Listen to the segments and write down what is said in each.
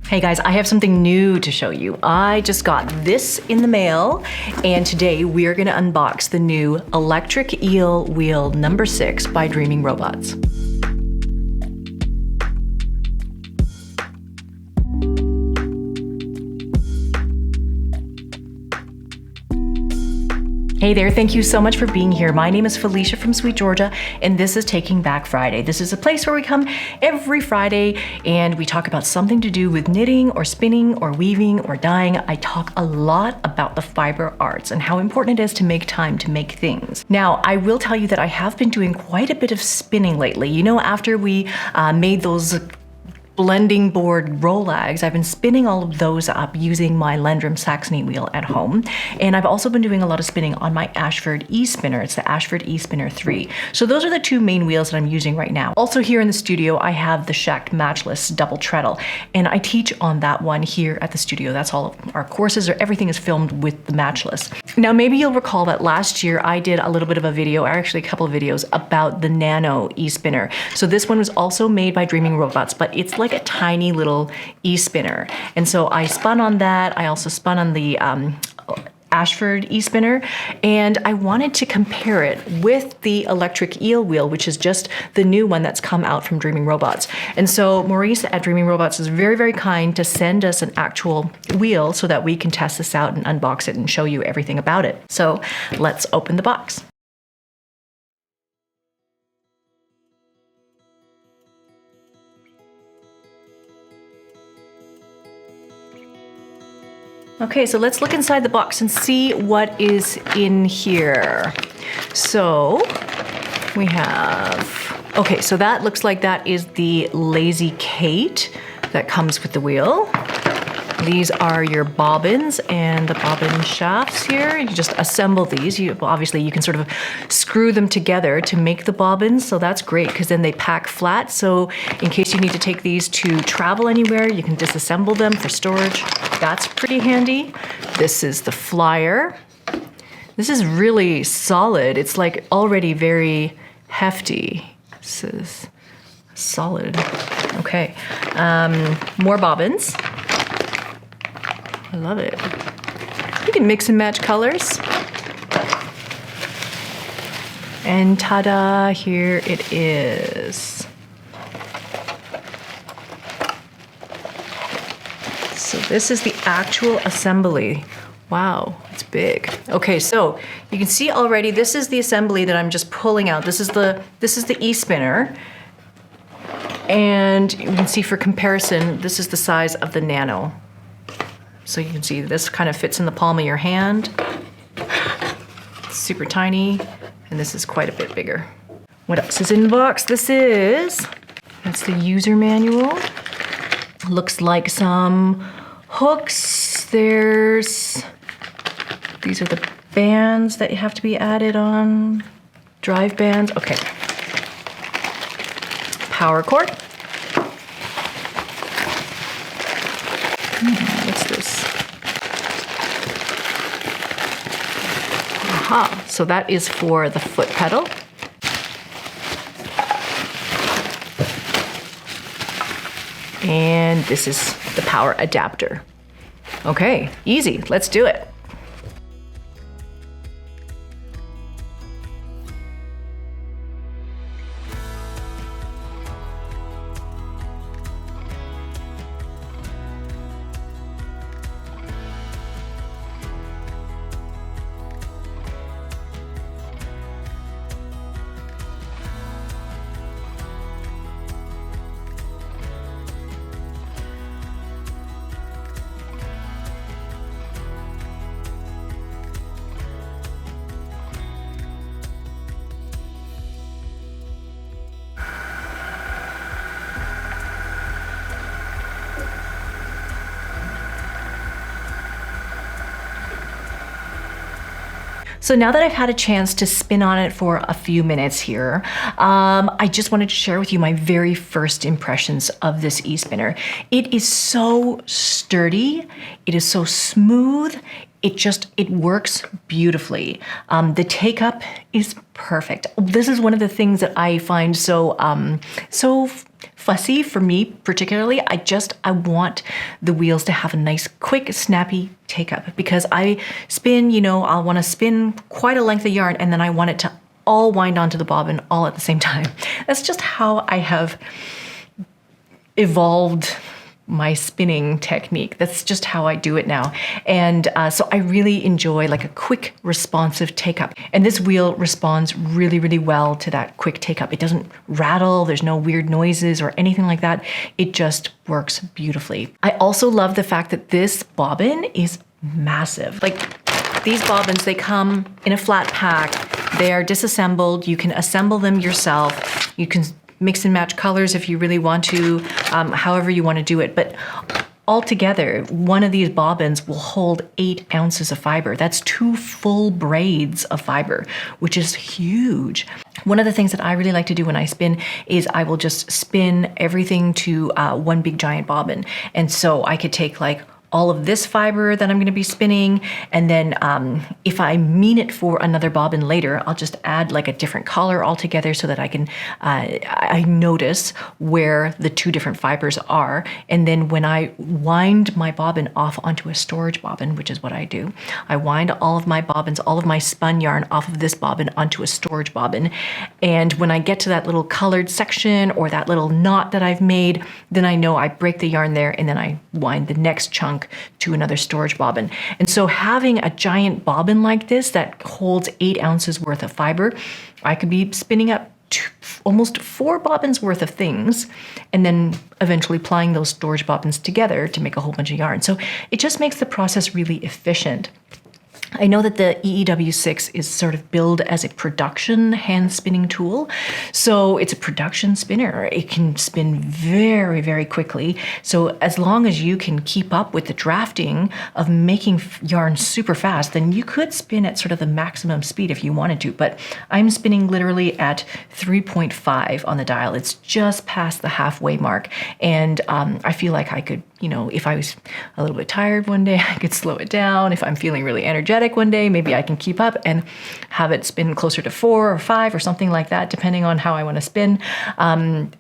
Hey guys, I have something new to show you. I just got this in the mail, and today we are gonna unbox the new Electric Eel Wheel number 6 by Dreaming Robots. Hey there, thank you so much for being here. My name is Felicia from Sweet Georgia, and this is Taking Back Friday. This is a place where we come every Friday and we talk about something to do with knitting or spinning or weaving or dyeing. I talk a lot about the fiber arts and how important it is to make time to make things. Now, I will tell you that I have been doing quite a bit of spinning lately. You know, after we made those blending board Rolags, I've been spinning all of those up using my Lendrum Saxony wheel at home. And I've also been doing a lot of spinning on my Ashford E-Spinner. It's the Ashford E-Spinner 3. So those are the two main wheels that I'm using right now. Also here in the studio, I have the Shacked Matchless double treadle, and I teach on that one here at the studio. That's all of our courses, or everything is filmed with the Matchless. Now, maybe you'll recall that last year I did a little bit of a video, or actually a couple of videos about the Nano E-Spinner. So this one was also made by Dreaming Robots, but it's like a tiny little e-spinner. And so I spun on that. I also spun on the Ashford e-spinner, and I wanted to compare it with the Electric Eel Wheel, which is just the new one that's come out from Dreaming Robots. And so Maurice at Dreaming Robots is very, very kind to send us an actual wheel so that we can test this out and unbox it and show you everything about it. So let's open the box. Okay, so let's look inside the box and see what is in here. So we have, okay, so that looks like that is the Lazy Kate that comes with the wheel. These are your bobbins and the bobbin shafts here. You just assemble these. Obviously, you can sort of screw them together to make the bobbins, so that's great because then they pack flat. So in case you need to take these to travel anywhere, you can disassemble them for storage. That's pretty handy. This is the flyer. This is really solid. It's like already very hefty. This is solid. Okay, more bobbins. I love it. You can mix and match colors. And ta-da, here it is. So this is the actual assembly. Wow, it's big. Okay, so you can see already this is the assembly that I'm just pulling out. This is the e-spinner. And you can see for comparison, this is the size of the Nano. So you can see this kind of fits in the palm of your hand. It's super tiny, and this is quite a bit bigger. What else is in the box? That's the user manual. Looks like some hooks. These are the bands that have to be added on. Drive bands, okay. Power cord. What's this? Aha, so that is for the foot pedal. And this is the power adapter. Okay, easy, let's do it. So now that I've had a chance to spin on it for a few minutes here, I just wanted to share with you my very first impressions of this e-spinner. It is so sturdy, it is so smooth, it works beautifully. The take up is perfect. This is one of the things that I find so fussy for me particularly. I want the wheels to have a nice, quick, snappy take up, because I spin, I'll want to spin quite a length of yarn, and then I want it to all wind onto the bobbin all at the same time. That's just how I have evolved my spinning technique. That's just how I do it now. And so I really enjoy like a quick, responsive take up. And this wheel responds really, really well to that quick take up. It doesn't rattle, there's no weird noises or anything like that. It just works beautifully. I also love the fact that this bobbin is massive. Like these bobbins, they come in a flat pack. They are disassembled. You can assemble them yourself. You can mix and match colors if you really want to, however you want to do it. But altogether, one of these bobbins will hold 8 ounces of fiber. That's 2 full braids of fiber, which is huge. One of the things that I really like to do when I spin is I will just spin everything to one big giant bobbin. And so I could take like all of this fiber that I'm going to be spinning, and then if I mean it for another bobbin later, I'll just add like a different color altogether so that I can I notice where the 2 different fibers are. And then when I wind my bobbin off onto a storage bobbin, which is what I do, I wind all of my bobbins, all of my spun yarn off of this bobbin onto a storage bobbin. And when I get to that little colored section or that little knot that I've made, then I know I break the yarn there, and then I wind the next chunk to another storage bobbin. And so having a giant bobbin like this that holds 8 ounces worth of fiber, I could be spinning up almost 4 bobbins worth of things, and then eventually plying those storage bobbins together to make a whole bunch of yarn. So it just makes the process really efficient. I know that the EEW 6 is sort of billed as a production hand spinning tool. So it's a production spinner. It can spin very, very quickly. So as long as you can keep up with the drafting of making yarn super fast, then you could spin at sort of the maximum speed if you wanted to. But I'm spinning literally at 3.5 on the dial. It's just past the halfway mark. And I feel like I could, if I was a little bit tired one day, I could slow it down. If I'm feeling really energetic one day, maybe I can keep up and have it spin closer to 4 or 5 or something like that, depending on how I want to spin.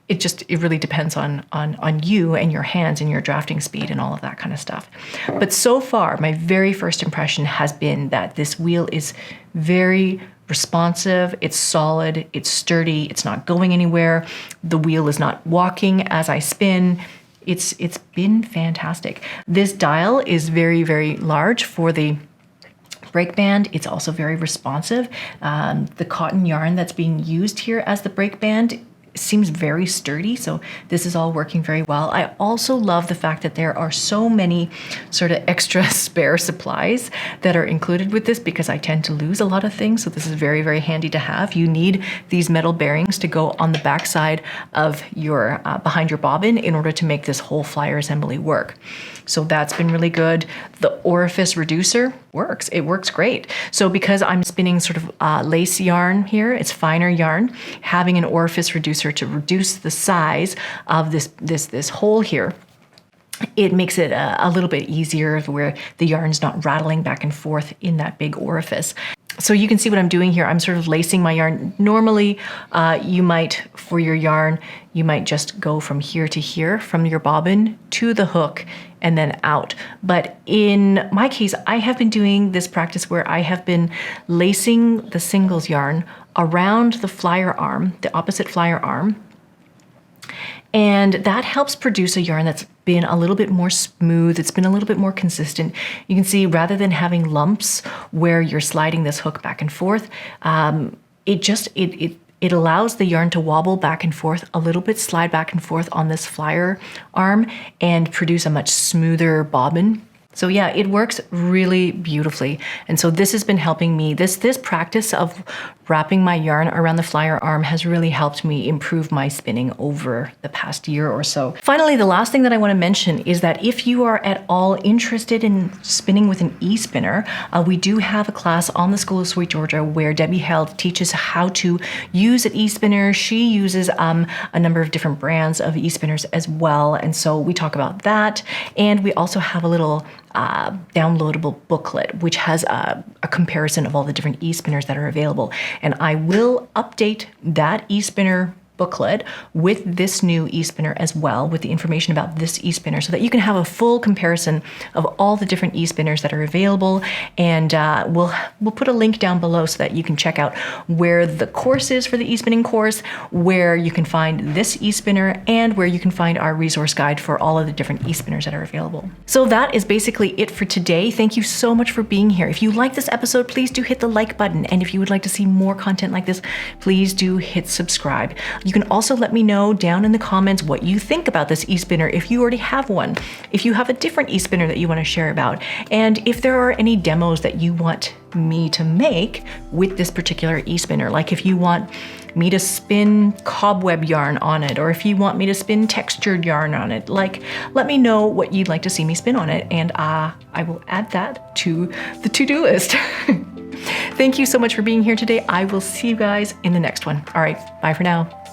It really depends on you and your hands and your drafting speed and all of that kind of stuff. But so far, my very first impression has been that this wheel is very responsive, it's solid, it's sturdy, it's not going anywhere. The wheel is not walking as I spin. It's been fantastic. This dial is very, very large for the brake band. It's also very responsive. The cotton yarn that's being used here as the brake band seems very sturdy, so this is all working very well. I also love the fact that there are so many sort of extra spare supplies that are included with this, because I tend to lose a lot of things, so this is very, very handy to have. You need these metal bearings to go on the backside of your behind your bobbin in order to make this whole flyer assembly work. So that's been really good. The orifice reducer works. It works great. So because I'm spinning sort of lace yarn here, it's finer yarn, having an orifice reducer to reduce the size of this hole here, it makes it a little bit easier where the yarn's not rattling back and forth in that big orifice. So you can see what I'm doing here. I'm sort of lacing my yarn. Normally, you might, for your yarn, you might just go from here to here, from your bobbin to the hook and then out. But in my case, I have been doing this practice where I have been lacing the singles yarn around the flyer arm, the opposite flyer arm. And that helps produce a yarn that's been a little bit more smooth. It's been a little bit more consistent. You can see rather than having lumps where you're sliding this hook back and forth, it allows the yarn to wobble back and forth a little bit, slide back and forth on this flyer arm and produce a much smoother bobbin. So yeah, it works really beautifully. And so this has been helping me. This practice of wrapping my yarn around the flyer arm has really helped me improve my spinning over the past year or so. Finally, the last thing that I want to mention is that if you are at all interested in spinning with an e-spinner, we do have a class on the School of Sweet Georgia where Debbie Held teaches how to use an e-spinner. She uses a number of different brands of e-spinners as well. And so we talk about that. And we also have a little downloadable booklet, which has a comparison of all the different e-spinners that are available. And I will update that e-spinner booklet with this new e-spinner as well, with the information about this e-spinner, so that you can have a full comparison of all the different e-spinners that are available. And we'll put a link down below so that you can check out where the course is for the e-spinning course, where you can find this e-spinner, and where you can find our resource guide for all of the different e-spinners that are available. So that is basically it for today. Thank you so much for being here. If you like this episode, please do hit the like button. And if you would like to see more content like this, please do hit subscribe. You can also let me know down in the comments what you think about this e-spinner, if you already have one, if you have a different e-spinner that you want to share about, and if there are any demos that you want me to make with this particular e-spinner. Like if you want me to spin cobweb yarn on it, or if you want me to spin textured yarn on it, like let me know what you'd like to see me spin on it, and I will add that to the to-do list. Thank you so much for being here today. I will see you guys in the next one. All right, bye for now.